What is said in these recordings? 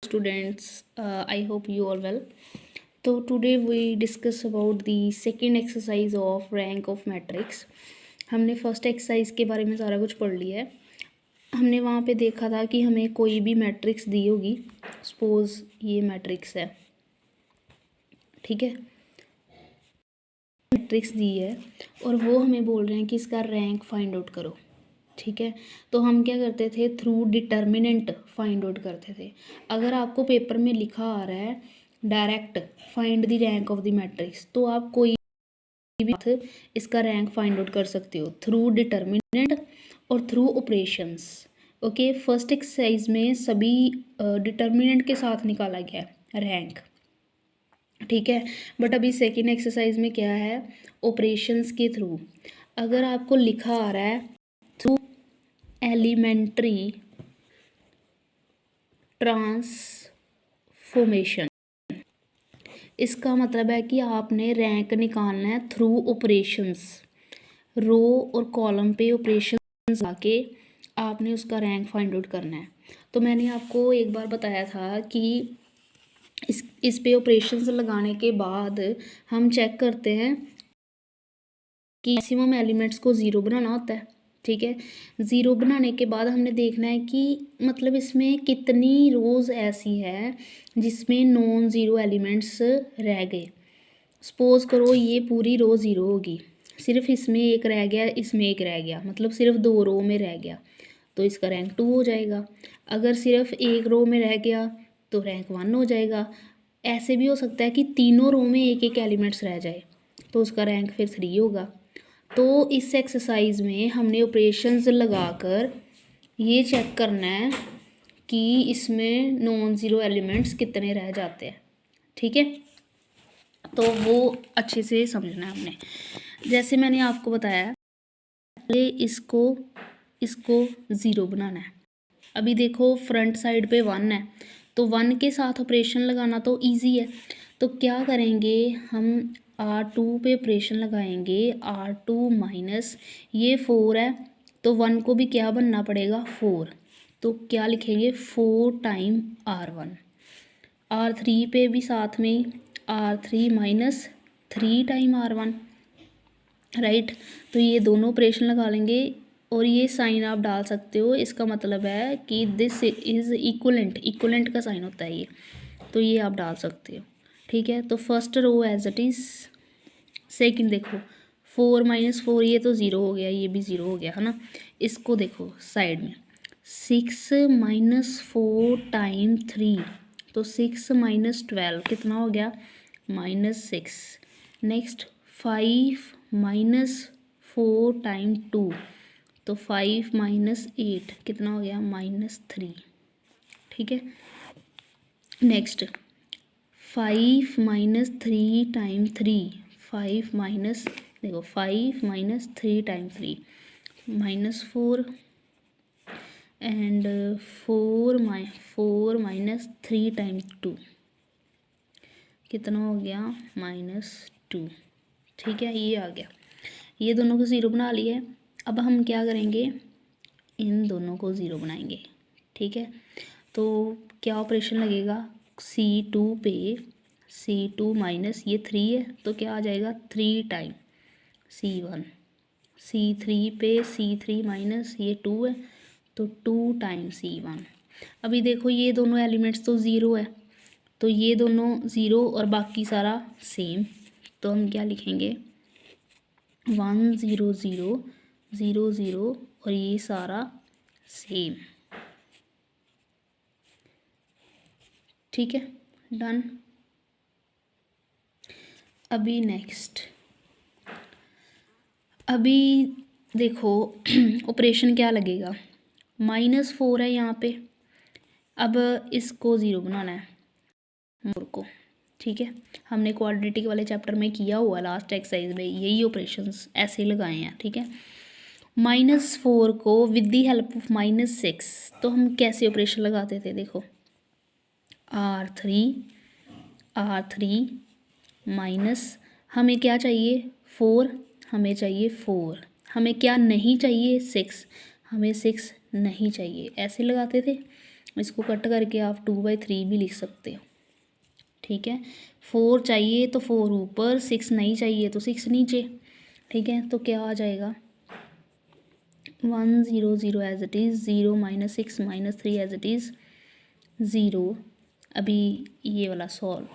Students, I hope you are well. So today we discuss about the second exercise of rank of matrix. हमने first exercise के बारे में सारा कुछ पढ़ लिया है। हमने वहाँ पे देखा था कि हमें कोई भी मैट्रिक्स दी होगी, सपोज ये मैट्रिक्स है, ठीक है, मैट्रिक्स दी है और वो हमें बोल रहे हैं कि इसका रैंक फाइंड आउट करो, ठीक है। तो हम क्या करते थे, थ्रू डिटर्मिनेंट फाइंड आउट करते थे। अगर आपको पेपर में लिखा आ रहा है direct find the rank of the matrix, तो आप कोई भी इसका रैंक फाइंड आउट कर सकते हो थ्रू डिटर्मिनेंट और through operations. Okay, first exercise में सभी डिटर्मिनेंट के साथ निकाला गया रैंक, ठीक है। बट अभी सेकेंड एक्सरसाइज में क्या है, ऑपरेशंस के थ्रू। अगर आपको लिखा आ रहा है थ्रू एलिमेंट्री ट्रांसफॉर्मेशन, इसका मतलब है कि आपने रैंक निकालना है थ्रू ऑपरेशंस। रो और कॉलम पे ऑपरेशंस आके आपने उसका रैंक फाइंड आउट करना है। तो मैंने आपको एक बार बताया था कि इस पे ऑपरेशंस लगाने के बाद हम चेक करते हैं कि मैक्सिमम एलिमेंट्स को ज़ीरो बनाना होता है, ठीक है। ज़ीरो बनाने के बाद हमने देखना है कि मतलब इसमें कितनी रोज़ ऐसी है जिसमें नॉन ज़ीरो एलिमेंट्स रह गए। सपोज़ करो ये पूरी रो ज़ीरो होगी, सिर्फ इसमें एक रह गया, इसमें एक रह गया, मतलब सिर्फ दो रो में रह गया, तो इसका रैंक 2 हो जाएगा। अगर सिर्फ एक रो में रह गया तो रैंक 1 हो जाएगा। ऐसे भी हो सकता है कि तीनों रो में एक एक एलिमेंट्स रह जाए, तो उसका रैंक फिर 3 होगा। तो इस एक्सरसाइज में हमने ऑपरेशंस लगाकर ये चेक करना है कि इसमें नॉन ज़ीरो एलिमेंट्स कितने रह जाते हैं, ठीक है। तो वो अच्छे से समझना है हमने। जैसे मैंने आपको बताया पहले इसको ज़ीरो बनाना है। अभी देखो फ्रंट साइड पे 1 है, तो 1 के साथ ऑपरेशन लगाना तो इजी है। तो क्या करेंगे हम, R2 पे ऑपरेशन लगाएंगे, R2 माइनस ये 4 है, तो 1 को भी क्या बनना पड़ेगा 4, तो क्या लिखेंगे 4 टाइम R1। R3 पे भी साथ में R3 minus 3 time R1, right. तो ये दोनों ऑपरेशन लगा लेंगे और ये साइन आप डाल सकते हो, इसका मतलब है कि दिस इज़ इक्वलेंट का साइन होता है ये, तो ये आप डाल सकते हो, ठीक है। तो first row as it is, second देखो 4 माइनस 4, ये तो ज़ीरो हो गया, ये भी ज़ीरो हो गया है ना। इसको देखो साइड में 6 माइनस 4 टाइम 3, तो 6 माइनस 12 कितना हो गया -6। नेक्स्ट 5 माइनस 4 टाइम 2, तो 5 माइनस 8 कितना हो गया -3, ठीक है। नेक्स्ट 5 माइनस 3 टाइम 3, 5 माइनस देखो 5 minus 3 time 3 -4 and 4 minus 3 time 2 कितना हो गया -2, ठीक है। ये आ गया, ये दोनों को ज़ीरो बना लिए। अब हम क्या करेंगे, इन दोनों को ज़ीरो बनाएंगे, ठीक है। तो क्या ऑपरेशन लगेगा, C2 पे C2 माइनस ये 3 है, तो क्या आ जाएगा 3 टाइम C1। C3 पे C3 माइनस ये 2 है, तो 2 टाइम C1। अभी देखो ये दोनों एलिमेंट्स तो ज़ीरो है, तो ये दोनों ज़ीरो और बाकी सारा सेम, तो हम क्या लिखेंगे 1 0 0 0 0 और ये सारा सेम, ठीक है, डन। अभी नेक्स्ट, अभी देखो ऑपरेशन क्या लगेगा, -4 है यहाँ पे, अब इसको ज़ीरो बनाना है मोर को, ठीक है। हमने क्वाड्रेटिक वाले चैप्टर में किया हुआ, लास्ट एक्सरसाइज में यही ऑपरेशंस ऐसे लगाए हैं, ठीक है। -4 को विद दी हेल्प ऑफ -6, तो हम कैसे ऑपरेशन लगाते थे, देखो R3 माइनस, हमें क्या चाहिए 4, हमें चाहिए 4, हमें क्या नहीं चाहिए 6, हमें 6 नहीं चाहिए, ऐसे लगाते थे। इसको कट करके आप 2/3 भी लिख सकते हो। ठीक है, 4 चाहिए तो 4 ऊपर, 6 नहीं चाहिए तो 6 नीचे। ठीक है, तो क्या आ जाएगा 1 0 0 as it is, 0 - 6 - 3 as it is 0। अभी ये वाला सॉल्व,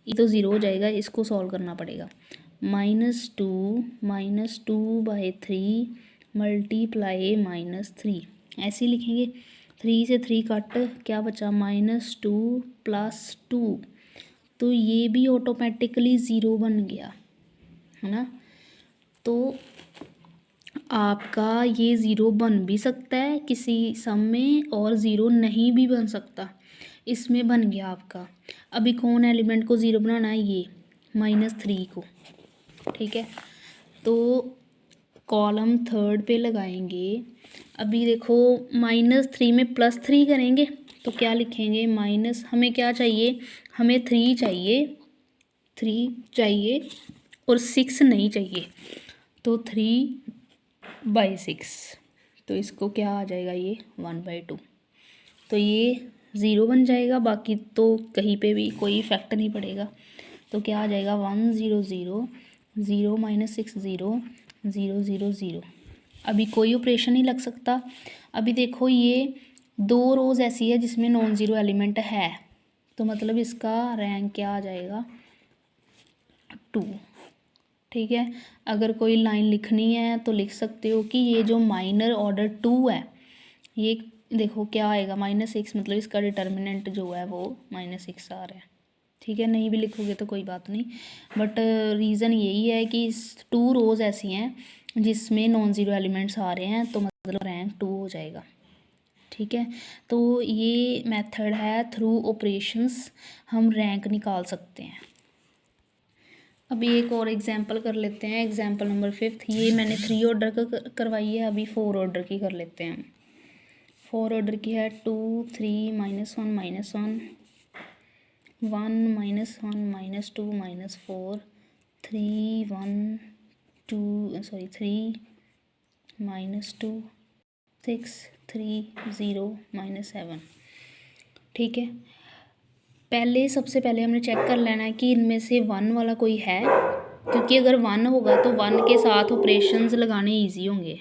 ये तो 0 हो जाएगा, इसको सॉल्व करना पड़ेगा। -2 मल्टीप्लाई -3 ऐसे ही लिखेंगे। 3 से 3 कट, क्या बचा -2 + 2, तो ये भी ऑटोमेटिकली 0 बन गया है ना। तो आपका ये 0 बन भी सकता है किसी सम में और 0 नहीं भी बन सकता, इसमें बन गया आपका। अभी कौन एलिमेंट को 0 बनाना है, ये -3 को। ठीक है, तो कॉलम थर्ड पे लगाएंगे। अभी देखो -3 में +3 करेंगे तो क्या लिखेंगे, माइनस, हमें क्या चाहिए, हमें 3 चाहिए और 6 नहीं चाहिए, तो 3/6, तो इसको क्या आ जाएगा, ये 1/2। तो ये 0 बन जाएगा, बाकी तो कहीं पे भी कोई इफेक्ट नहीं पड़ेगा। तो क्या आ जाएगा 1 0 0 0 - 6 0 0 0 0। अभी कोई ऑपरेशन नहीं लग सकता। अभी देखो ये 2 रोज़ ऐसी है जिसमें नॉन ज़ीरो एलिमेंट है, तो मतलब इसका रैंक क्या आ जाएगा 2। ठीक है, अगर कोई लाइन लिखनी है तो लिख सकते हो कि ये जो माइनर ऑर्डर 2 है, ये देखो क्या आएगा -6, मतलब इसका डिटर्मिनेंट जो है वो -6 आ रहा है। ठीक है, नहीं भी लिखोगे तो कोई बात नहीं, बट रीज़न यही है कि 2 रोज़ ऐसी हैं जिसमें नॉन ज़ीरो एलिमेंट्स आ रहे हैं, तो मतलब रैंक 2 हो जाएगा। ठीक है, तो ये मेथड है, थ्रू ऑपरेशंस हम रैंक निकाल सकते हैं। अभी एक और एग्जांपल कर लेते हैं, एग्जांपल नंबर 5। ये मैंने 3 ऑर्डर का करवाई है, अभी 4 ऑर्डर की कर लेते हैं। 4 ऑर्डर की है 2 3 -1 -1 1 -1 -2 -4 3 1 2 3 -2 6 3 0 -7। ठीक है, सबसे पहले हमने चेक कर लेना है कि इनमें से 1 वाला कोई है, क्योंकि अगर 1 होगा तो 1 के साथ ऑपरेशंस लगाने इजी होंगे,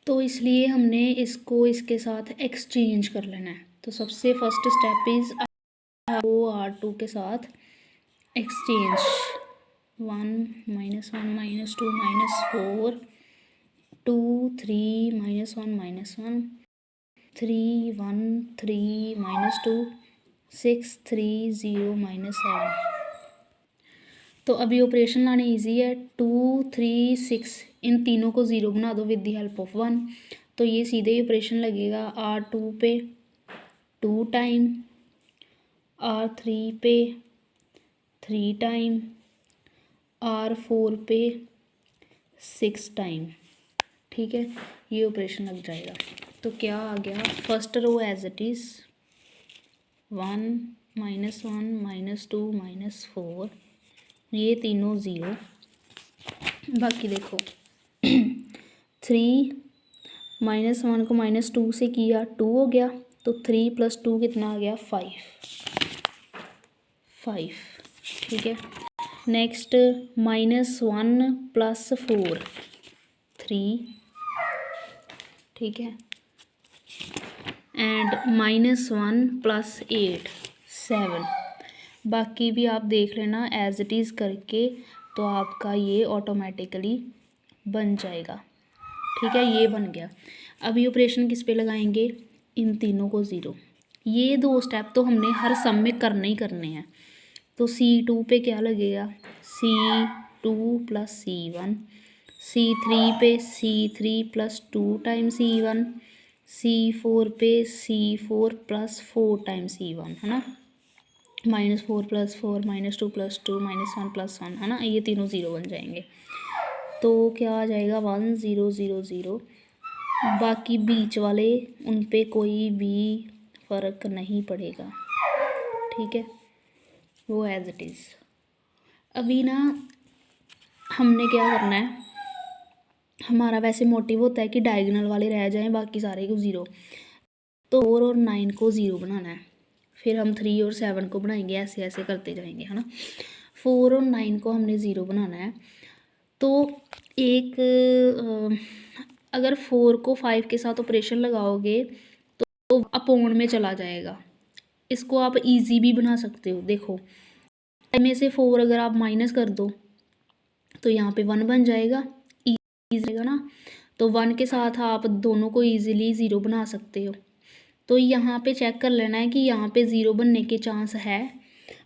तो इसलिए हमने इसको इसके साथ एक्सचेंज कर लेना है। तो सबसे फर्स्ट स्टेप इज़ R2 के साथ एक्सचेंज, 1 -1 -2 -4 2 3 -1 -1 3 1 3 -2 6 3 0 -7। तो अभी ऑपरेशन लाने इजी है, 2 3 6 इन तीनों को 0 बना दो विद द हेल्प ऑफ 1, तो ये सीधे ही ऑपरेशन लगेगा R2 पे 2 टाइम, R3 पे 3 टाइम, R4 पे 6 टाइम। ठीक है, ये ऑपरेशन लग जाएगा। तो क्या आ गया, first row as it is 1 -1 -2 -4, ये तीनों 0। बाकी देखो 3 -1 को -2 से किया 2 हो गया, तो 3 + 2 कितना आ गया 5। ठीक है, नेक्स्ट -1 + 4 3। ठीक है, एंड -1 + 8 7। बाकी भी आप देख लेना एज इट इज़ करके, तो आपका ये ऑटोमेटिकली बन जाएगा। ठीक है, ये बन गया। अभी ऑपरेशन किस पे लगाएंगे, इन तीनों को 0। ये 2 स्टेप तो हमने हर सम में करने ही करने हैं। तो C2 पे क्या लगेगा, C2 + C1, C3 पे C3 + 2 टाइम C1, C4 पे C4 + 4 टाइम C1, है ना, -4 + 4 -2 + 2 -1 + 1, है ना, ये तीनों 0 बन जाएंगे। तो क्या आ जाएगा 1 0 0 0। बाकी बीच वाले उन पे कोई भी फ़र्क नहीं पड़ेगा। ठीक है, वो एज इट इज़। अभी ना हमने क्या करना है, हमारा वैसे मोटिव होता है कि डायगोनल वाले रह जाएं, बाकी सारे को 0। तो 4 और 9 को 0 बनाना है, फिर हम 3 और 7 को बनाएंगे, ऐसे ऐसे करते जाएंगे, है ना। 4 और 9 को हमने 0 बनाना है। तो एक अगर 4 को 5 के साथ ऑपरेशन लगाओगे तो अपोन में चला जाएगा। इसको आप इजी भी बना सकते हो। देखो, में से 4 अगर आप माइनस कर दो तो यहाँ पे 1 बन जाएगा, ईजी रहेगा ना। तो 1 के साथ आप दोनों को ईजिली 0 बना सकते हो। तो यहाँ पे चेक कर लेना है कि यहाँ पे 0 बनने के चांस है।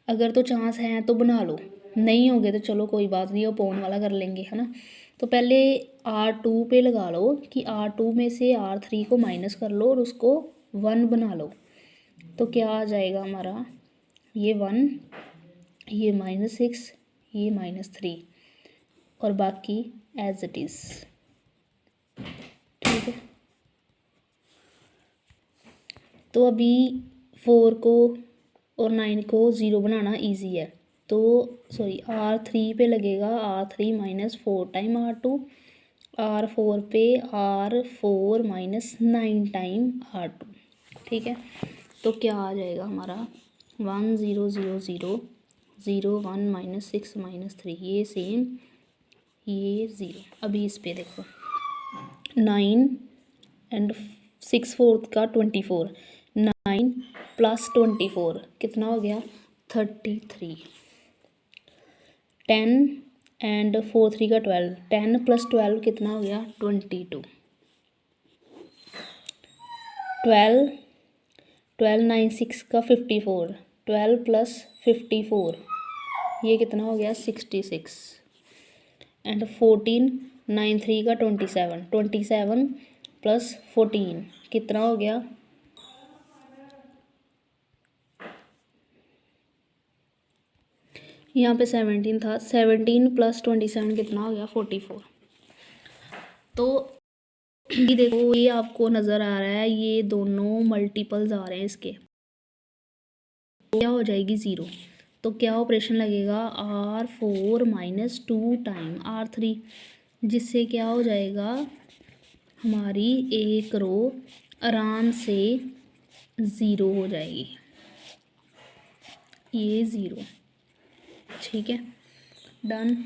अगर तो चांस है तो बना लो, नहीं होगे तो चलो कोई बात नहीं, अपोन वाला कर लेंगे, है ना। तो पहले R2 पे लगा लो कि R2 में से R3 को माइनस कर लो और उसको 1 बना लो। तो क्या आ जाएगा हमारा, ये 1, ये -6, ये -3 और बाकी एज इट इज़। ठीक है, तो अभी 4 को और 9 को 0 बनाना इजी है। तो सॉरी, R3 पे लगेगा R3 - 4 टाइम R2, R4 पे R4 - 9 टाइम R2। ठीक है, तो क्या आ जाएगा हमारा 1 0 0 0 0 1 -6 -3, ये सेम, ये 0। अभी इस पे देखो, 9 एंड 6 4 का 24, 9 + 24 कितना हो गया 33, 10 एंड 4 3 का 12, 10 + 12 कितना हो गया 22, 12 12 9 6 का 54, 12 + 54 ये कितना हो गया 66 एंड 14 9 3 का 27, 27 + 14 कितना हो गया, यहाँ पे 17 था, 17 + 27 कितना हो गया 44। तो ये देखो, ये आपको नज़र आ रहा है, ये दोनों मल्टीपल्स आ रहे हैं इसके, क्या हो जाएगी 0। तो क्या ऑपरेशन लगेगा R4 - 2 टाइम R3, जिससे क्या हो जाएगा हमारी एक रो आराम से 0 हो जाएगी, ये 0। ठीक है, डन।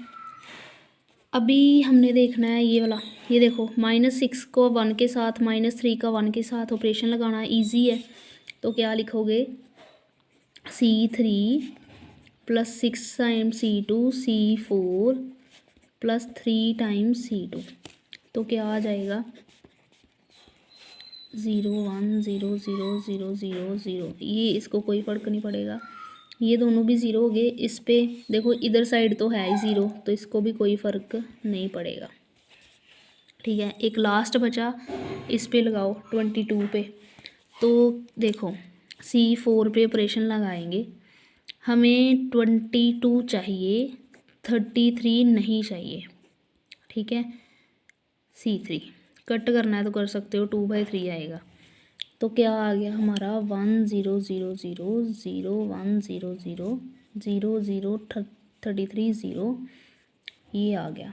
अभी हमने देखना है ये वाला, ये देखो -6 को 1 के साथ, -3 का 1 के साथ ऑपरेशन लगाना इजी है। तो क्या लिखोगे C3 + 6 time C2 C4 + 3 time C2। तो क्या आ जाएगा 0 1 0 0 0 0 0, ये इसको कोई फ़र्क नहीं पड़ेगा, ये दोनों भी 0 हो गए। इस पे देखो, इधर साइड तो है ही 0, तो इसको भी कोई फ़र्क नहीं पड़ेगा। ठीक है, एक लास्ट बचा, इस पे लगाओ 22 पे। तो देखो C4 पे ऑपरेशन लगाएंगे, हमें 22 चाहिए, 33 नहीं चाहिए। ठीक है, C3 कट करना है तो कर सकते हो, 2/3 आएगा। तो क्या आ गया हमारा 1 0 0 0 0 1 0 0 0 0 33 0, ये आ गया।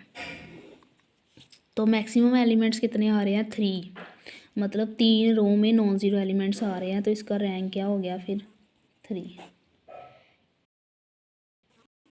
तो मैक्सिमम एलिमेंट्स कितने आ रहे हैं 3, मतलब 3 रो में नॉन ज़ीरो एलिमेंट्स आ रहे हैं, तो इसका रैंक क्या हो गया फिर 3।